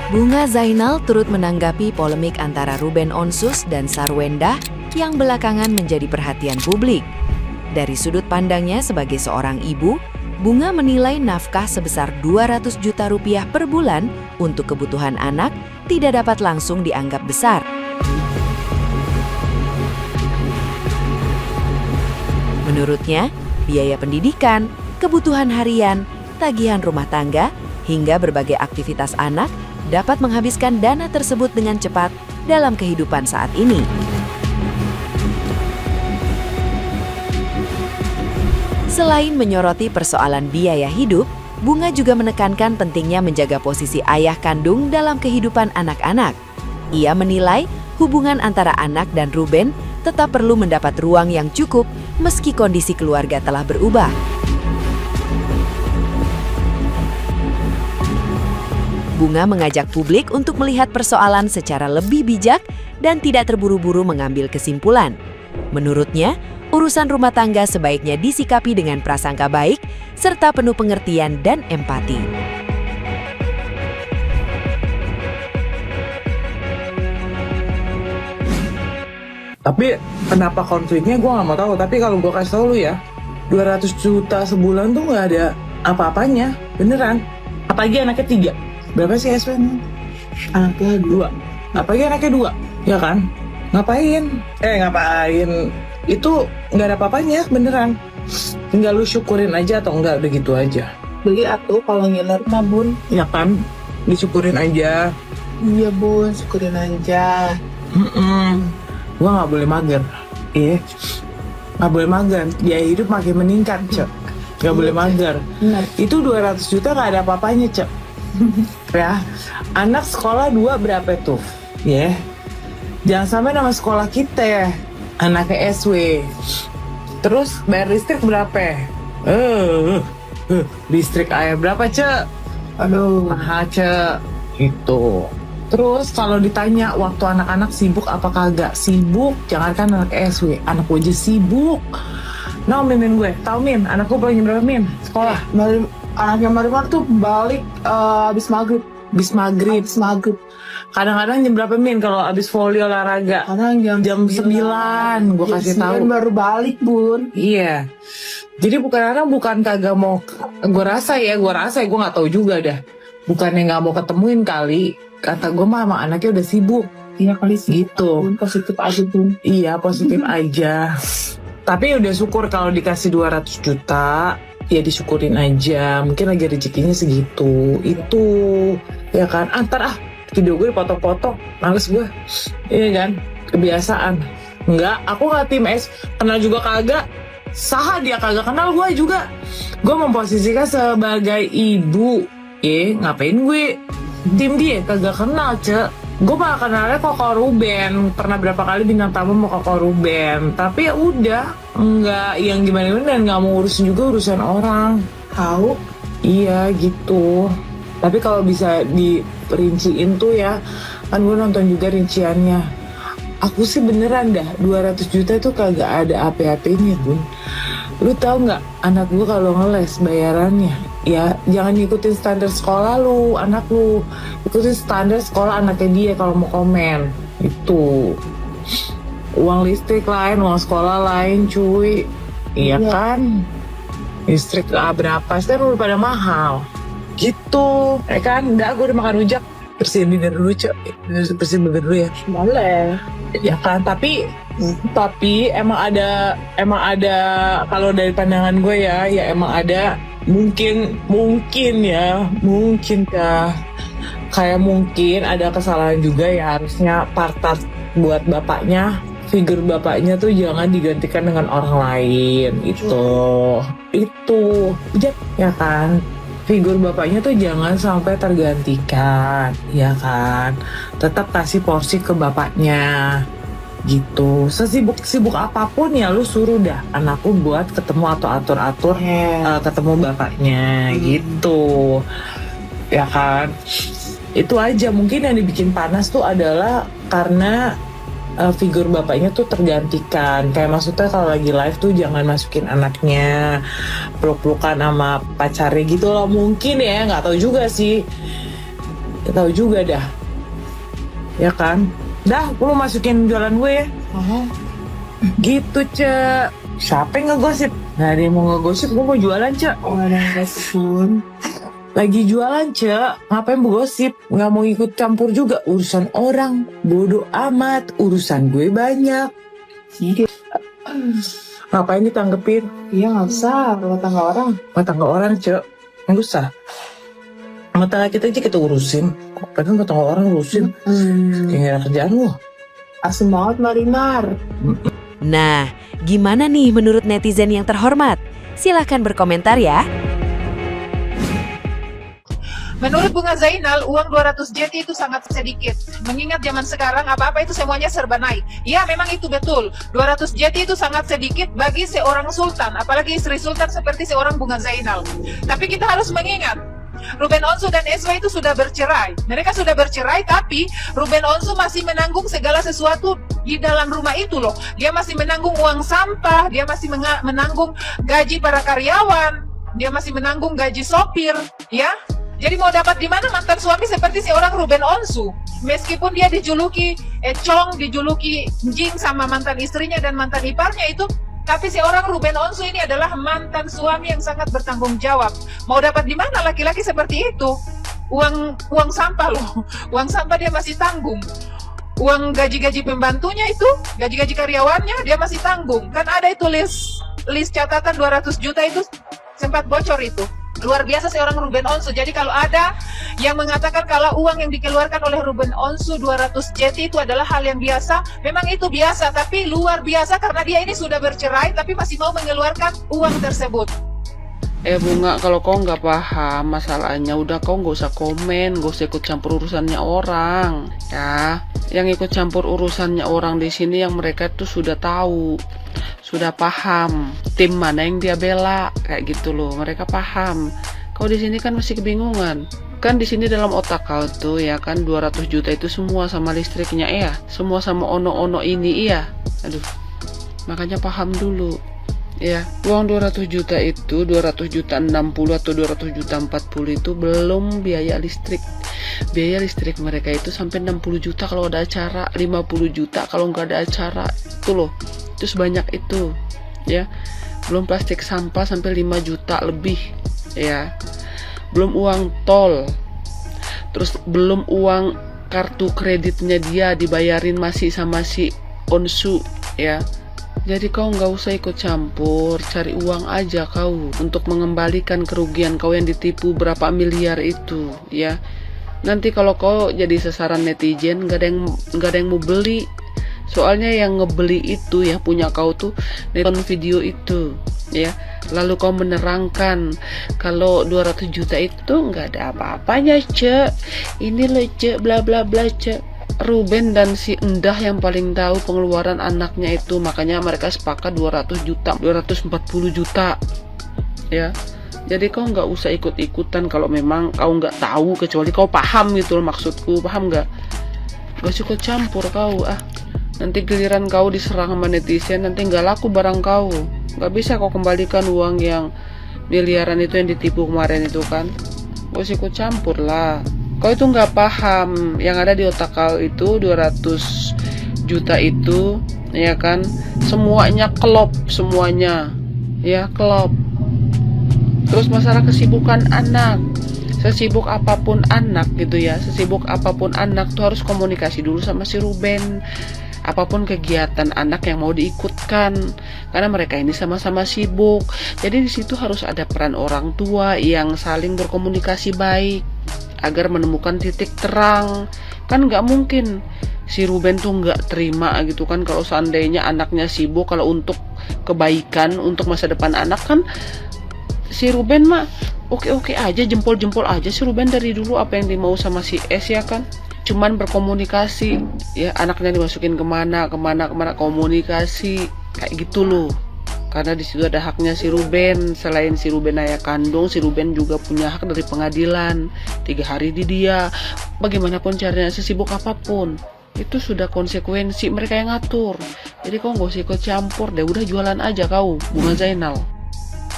Bunga Zainal turut menanggapi polemik antara Ruben Onsus dan Sarwendah yang belakangan menjadi perhatian publik. Dari sudut pandangnya sebagai seorang ibu, Bunga menilai nafkah sebesar 200 juta rupiah per bulan untuk kebutuhan anak tidak dapat langsung dianggap besar. Menurutnya, biaya pendidikan, kebutuhan harian, tagihan rumah tangga, hingga berbagai aktivitas anak dapat menghabiskan dana tersebut dengan cepat dalam kehidupan saat ini. Selain menyoroti persoalan biaya hidup, Bunga juga menekankan pentingnya menjaga posisi ayah kandung dalam kehidupan anak-anak. Ia menilai hubungan antara anak dan Ruben tetap perlu mendapat ruang yang cukup meski kondisi keluarga telah berubah. Bunga mengajak publik untuk melihat persoalan secara lebih bijak dan tidak terburu-buru mengambil kesimpulan. Menurutnya, urusan rumah tangga sebaiknya disikapi dengan prasangka baik serta penuh pengertian dan empati. Tapi kenapa konfliknya gue gak mau tahu. Tapi kalau gue kasih tau lu ya, 200 juta sebulan tuh gak ada apa-apanya. Beneran. Apalagi anaknya 3. Berapa sih SP? Anaknya 2. Apalagi anaknya 2. Ya kan? Ngapain? Ngapain? Itu gak ada apa-apanya, beneran. Tinggal lu syukurin aja atau enggak, udah gitu aja. Beli atuh kalau ngiler mah bun. Ya kan? Disyukurin aja. Iya bun, syukurin aja. Gua gak boleh mager. Gak boleh mager. Biaya hidup makin meningkat, Cek. Gak boleh mager. Benar. Itu 200 juta gak ada apa-apanya, Cek. Ya, anak sekolah 2 berapa tuh? Jangan sampai nama sekolah kita ya, anaknya SW. Terus bayar listrik berapa? Listrik air berapa, Cek? Aduh. Mahal, Cek. Itu. Terus kalau ditanya waktu anak-anak sibuk apa kagak? Sibuk, jangankan anak SW, anak gue aja sibuk. Nah, Min gue, tau Min, anak gue pulang jam berapa Min? Sekolah? Anaknya Marimar tuh balik abis maghrib. Abis maghrib. Abis maghrib. Kadang-kadang jam berapa Min kalau abis volley olahraga? Kadang Jam 9, gue kasih tahu. Baru balik bun. Iya. Jadi bukan kagak mau, gue rasa gue nggak tahu juga dah. Bukannya nggak mau ketemuin kali, kata gue mah sama anaknya udah sibuk. Iya kali sih. Gitu. Bun, positif aja bun. Iya, positif aja. Tapi udah syukur kalau dikasih 200 juta, ya disyukurin aja. Mungkin lagi rezekinya segitu. Itu, ya kan? Video gue dipotong-potong, males gue. Iya kan? Kebiasaan. Enggak, aku gak tim S. Kenal juga kagak. Saha dia kagak kenal gue juga. Gue memposisikan sebagai ibu. Ngapain gue tim dia kagak kenal, Cek. Gue malah kenalnya Koko Ruben. Pernah berapa kali bintang tamu mau Koko Ruben. Tapi ya udah, nggak yang gimana-gimana dan nggak mau urusin juga urusan orang. Tahu? Iya gitu. Tapi kalau bisa diperinciin tuh ya, kan gue nonton juga rinciannya. Aku sih beneran dah, 200 juta tuh kagak ada apa-apanya, Bun. Lu tahu nggak, anak gue kalau ngeles bayarannya, ya jangan ngikutin standar sekolah lu, anak lu. Ikutin standar sekolah anaknya dia kalau mau komen. Itu. Uang listrik lain, uang sekolah lain, cuy. Iya kan? Listrik berapa? Sekarang udah pada mahal. Gitu. Kan? Udah, gue udah makan rujak. Bersihin bibir dulu, Cok. Bersihin bibir dulu ya. Boleh. Ya kan, tapi emang ada kalau dari pandangan gue ya emang ada mungkin kayak mungkin ada kesalahan juga ya, harusnya part-part buat bapaknya, figur bapaknya tuh jangan digantikan dengan orang lain. Itu ya kan, figur bapaknya tuh jangan sampai tergantikan, ya kan. Tetap kasih porsi ke bapaknya gitu. Sesibuk apapun ya lu suruh dah anakku buat ketemu atau atur ketemu bapaknya gitu, ya kan. Itu aja mungkin yang dibikin panas tuh adalah karena figur bapaknya tuh tergantikan. Kayak maksudnya kalau lagi live tuh jangan masukin anaknya peluk-pelukan sama pacarnya gitu loh. Mungkin ya, nggak tahu juga sih. Ya tahu juga dah. Ya kan? Dah, gue mau masukin jualan gue ya. Gitu, Cek. Siapa yang ngegosip? Nggak ada yang mau ngegosip, gue mau jualan, Cek. Oh, ada yang respon. Lagi jualan, Cek. Ngapain bergosip? Nggak mau ikut campur juga urusan orang. Bodoh amat, urusan gue banyak. Iya, Ngapain ditanggepin? iya nggak usah rumah tangga orang. Rumah tangga orang, Cek. Nggak usah. Rumah tangga kita aja kita urusin. Padahal rumah tangga orang urusin. Kayak nggak ada kerjaan loh. Asem banget Marimar. Nah, gimana nih menurut netizen yang terhormat? Silahkan berkomentar ya. Menurut Bunga Zainal, uang 200 JT itu sangat sedikit. Mengingat zaman sekarang apa-apa itu semuanya serba naik. Ya, memang itu betul. 200 JT itu sangat sedikit bagi seorang sultan, apalagi istri sultan seperti seorang Bunga Zainal. Tapi kita harus mengingat, Ruben Onsu dan Eswa itu sudah bercerai. Mereka sudah bercerai, tapi Ruben Onsu masih menanggung segala sesuatu di dalam rumah itu loh. Dia masih menanggung uang sampah, dia masih menanggung gaji para karyawan, dia masih menanggung gaji sopir, ya. Jadi mau dapat di mana mantan suami seperti seorang Ruben Onsu? Meskipun dia dijuluki Econg, dijuluki Jing sama mantan istrinya dan mantan iparnya itu, tapi seorang Ruben Onsu ini adalah mantan suami yang sangat bertanggung jawab. Mau dapat di mana laki-laki seperti itu? Uang sampah loh, uang sampah dia masih tanggung. Uang gaji-gaji pembantunya itu, gaji-gaji karyawannya dia masih tanggung. Kan ada itu list catatan 200 juta itu sempat bocor itu. Luar biasa seorang Ruben Onsu. Jadi kalau ada yang mengatakan kalau uang yang dikeluarkan oleh Ruben Onsu 200 JT itu adalah hal yang biasa, memang itu biasa, tapi luar biasa karena dia ini sudah bercerai tapi masih mau mengeluarkan uang tersebut. Bunga, kalau kau nggak paham masalahnya, udah kau nggak usah komen, nggak usah ikut campur urusannya orang, ya. Yang ikut campur urusannya orang di sini yang mereka tuh sudah tahu, sudah paham tim mana yang dia bela, kayak gitu loh. Mereka paham. Kau di sini kan masih kebingungan. Kan di sini dalam otak kau tuh ya kan 200 juta itu semua sama listriknya ya, semua sama ono-ono ini iya. Aduh, makanya paham dulu. Ya, uang 200 juta itu 200 juta 60 atau 200 juta 40 itu belum biaya listrik. Biaya listrik mereka itu sampai 60 juta kalau ada acara, 50 juta kalau nggak ada acara. Itu loh, itu sebanyak itu. Ya, belum plastik sampah sampai 5 juta lebih. Ya, belum uang tol. Terus belum uang kartu kreditnya dia dibayarin masih sama si Onsu, ya. Jadi kau nggak usah ikut campur, cari uang aja kau untuk mengembalikan kerugian kau yang ditipu berapa miliar itu, ya. Nanti kalau kau jadi sasaran netizen, nggak ada yang mau beli. Soalnya yang ngebeli itu ya punya kau tuh nonton video itu, ya. Lalu kau menerangkan kalau 200 juta itu nggak ada apa-apanya, Cek. Ini loh, Cek, bla bla bla, Cek. Ruben dan si Endah yang paling tahu pengeluaran anaknya itu, makanya mereka sepakat 200 juta, 240 juta, ya. Jadi kau nggak usah ikut-ikutan kalau memang kau nggak tahu, kecuali kau paham gitu loh maksudku, paham nggak? Gak suka campur kau, nanti giliran kau diserang sama netizen, nanti nggak laku barang kau, nggak bisa kau kembalikan uang yang miliaran itu yang ditipu kemarin itu kan. Gak usah ikut campur lah. Kau itu nggak paham, yang ada di otak kau itu 200 juta itu, ya kan, semuanya klop, semuanya, ya klop. Terus masalah kesibukan anak, sesibuk apapun anak gitu ya, sesibuk apapun anak tuh harus komunikasi dulu sama si Ruben. Apapun kegiatan anak yang mau diikutkan, karena mereka ini sama-sama sibuk. Jadi di situ harus ada peran orang tua yang saling berkomunikasi baik agar menemukan titik terang. Kan nggak mungkin si Ruben tuh nggak terima gitu kan kalau seandainya anaknya sibuk. Kalau untuk kebaikan, untuk masa depan anak kan si Ruben mah oke-oke aja, jempol-jempol aja si Ruben dari dulu apa yang dimau sama si S ya kan. Cuman berkomunikasi, ya anaknya dimasukin kemana, komunikasi kayak gitu loh. Karena di situ ada haknya si Ruben. Selain si Ruben ayah kandung, si Ruben juga punya hak dari pengadilan 3 hari di dia. Bagaimanapun caranya, sesibuk apapun, itu sudah konsekuensi mereka yang ngatur. Jadi kau gak usah ikut campur deh, udah jualan aja kau, Bunga Zainal.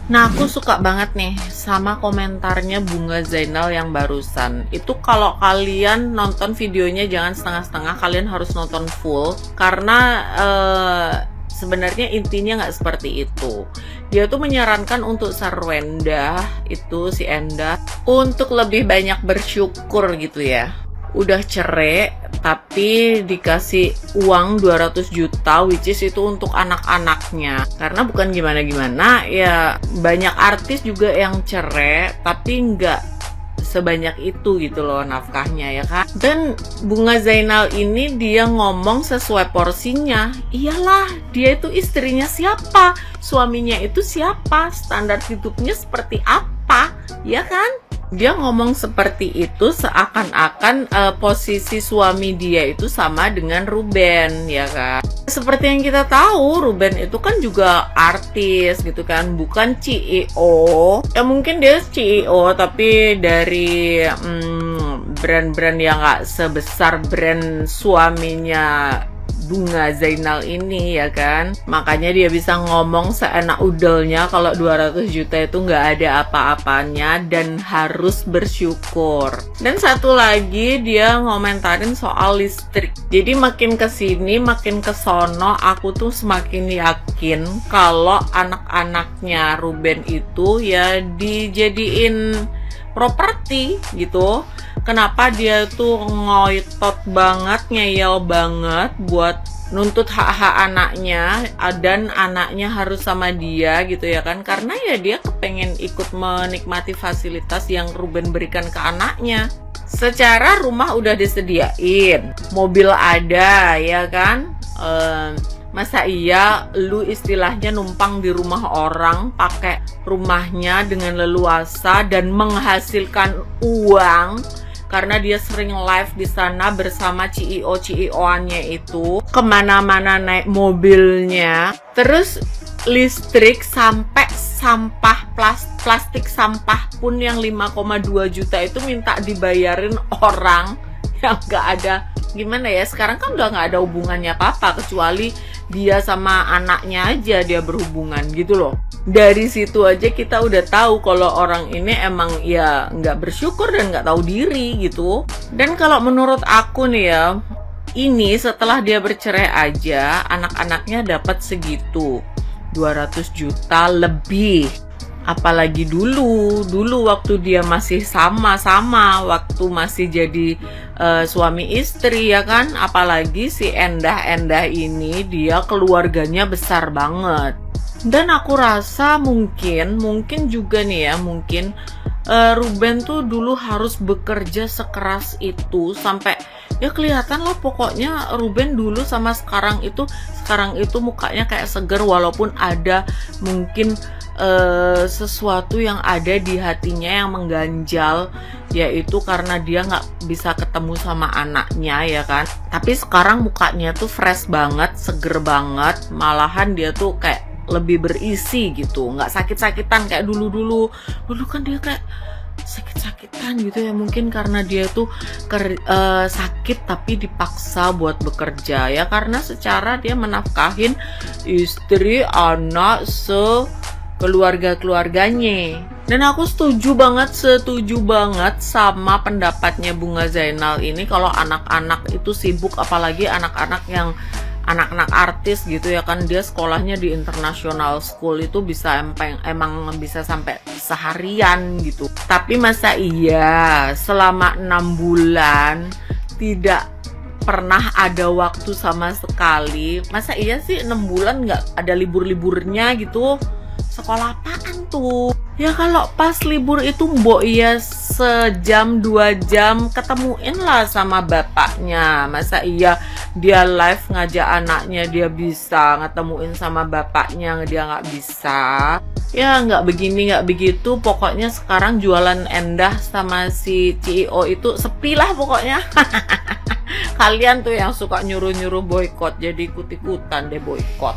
Nah, aku suka banget nih sama komentarnya Bunga Zainal yang barusan. Itu kalau kalian nonton videonya jangan setengah-setengah, kalian harus nonton full. Karena sebenarnya intinya nggak seperti itu. Dia tuh menyarankan untuk Sarwenda, itu si Endah, untuk lebih banyak bersyukur gitu ya. Udah cerai, tapi dikasih uang 200 juta, which is itu untuk anak-anaknya. Karena bukan gimana-gimana, ya banyak artis juga yang cerai, tapi nggak sebanyak itu gitu loh nafkahnya ya kan. Dan Bunga Zainal ini dia ngomong sesuai porsinya. Iyalah, dia itu istrinya siapa, suaminya itu siapa, standar hidupnya seperti apa, ya kan? Dia ngomong seperti itu seakan-akan posisi suami dia itu sama dengan Ruben, ya kan? Seperti yang kita tahu, Ruben itu kan juga artis gitu kan, bukan CEO. Ya mungkin dia CEO, tapi dari brand-brand yang gak sebesar brand suaminya Bunga Zainal ini ya kan. Makanya dia bisa ngomong seenak udelnya kalau 200 juta itu nggak ada apa-apanya dan harus bersyukur. Dan satu lagi dia ngomentarin soal listrik. Jadi makin kesini makin kesono aku tuh semakin yakin kalau anak-anaknya Ruben itu ya dijadiin properti gitu. Kenapa dia tuh ngotot banget, ngeyel banget buat nuntut hak-hak anaknya, dan anaknya harus sama dia gitu ya kan. Karena ya dia kepengen ikut menikmati fasilitas yang Ruben berikan ke anaknya. Secara rumah udah disediain, mobil ada ya kan. Masa iya lu istilahnya numpang di rumah orang, pakai rumahnya dengan leluasa dan menghasilkan uang karena dia sering live di sana bersama CEO-CEO-annya itu, kemana-mana naik mobilnya, terus listrik sampai sampah plastik sampah pun yang 5,2 juta itu minta dibayarin orang yang gak ada, gimana ya, sekarang kan udah gak ada hubungannya apa-apa kecuali dia sama anaknya aja dia berhubungan gitu loh. Dari situ aja kita udah tahu kalau orang ini emang ya nggak bersyukur dan nggak tahu diri gitu. Dan kalau menurut aku nih ya, ini setelah dia bercerai aja anak-anaknya dapat segitu, 200 juta lebih. Apalagi dulu waktu dia masih sama-sama, waktu masih jadi suami istri ya kan. Apalagi si Endah ini dia keluarganya besar banget. Dan aku rasa mungkin juga nih ya, mungkin Ruben tuh dulu harus bekerja sekeras itu sampai ya kelihatan lah pokoknya Ruben dulu sama sekarang itu mukanya kayak seger, walaupun ada mungkin sesuatu yang ada di hatinya yang mengganjal, yaitu karena dia nggak bisa ketemu sama anaknya ya kan. Tapi sekarang mukanya tuh fresh banget, seger banget, malahan dia tuh kayak lebih berisi gitu, nggak sakit-sakitan kayak dulu kan dia kayak sakit-sakitan gitu ya, mungkin karena dia tuh sakit tapi dipaksa buat bekerja ya, karena secara dia menafkahin istri, anak, keluarganya. Dan aku setuju banget sama pendapatnya Bunga Zainal ini, kalau anak-anak itu sibuk, apalagi anak-anak yang anak-anak artis gitu ya kan, dia sekolahnya di international school itu bisa emang bisa sampai seharian gitu. Tapi masa iya selama 6 bulan tidak pernah ada waktu sama sekali? Masa iya sih 6 bulan nggak ada libur-liburnya gitu? Sekolah apaan tuh? Ya kalau pas libur itu mbok iya sejam 2 jam ketemuin lah sama bapaknya. Masa iya dia live ngajak anaknya dia bisa ngetemuin sama bapaknya, dia nggak bisa? Ya nggak begini nggak begitu, pokoknya sekarang jualan Endah sama si CEO itu sepi lah pokoknya. Kalian tuh yang suka nyuruh-nyuruh boykot, jadi ikut-ikutan deh boykot.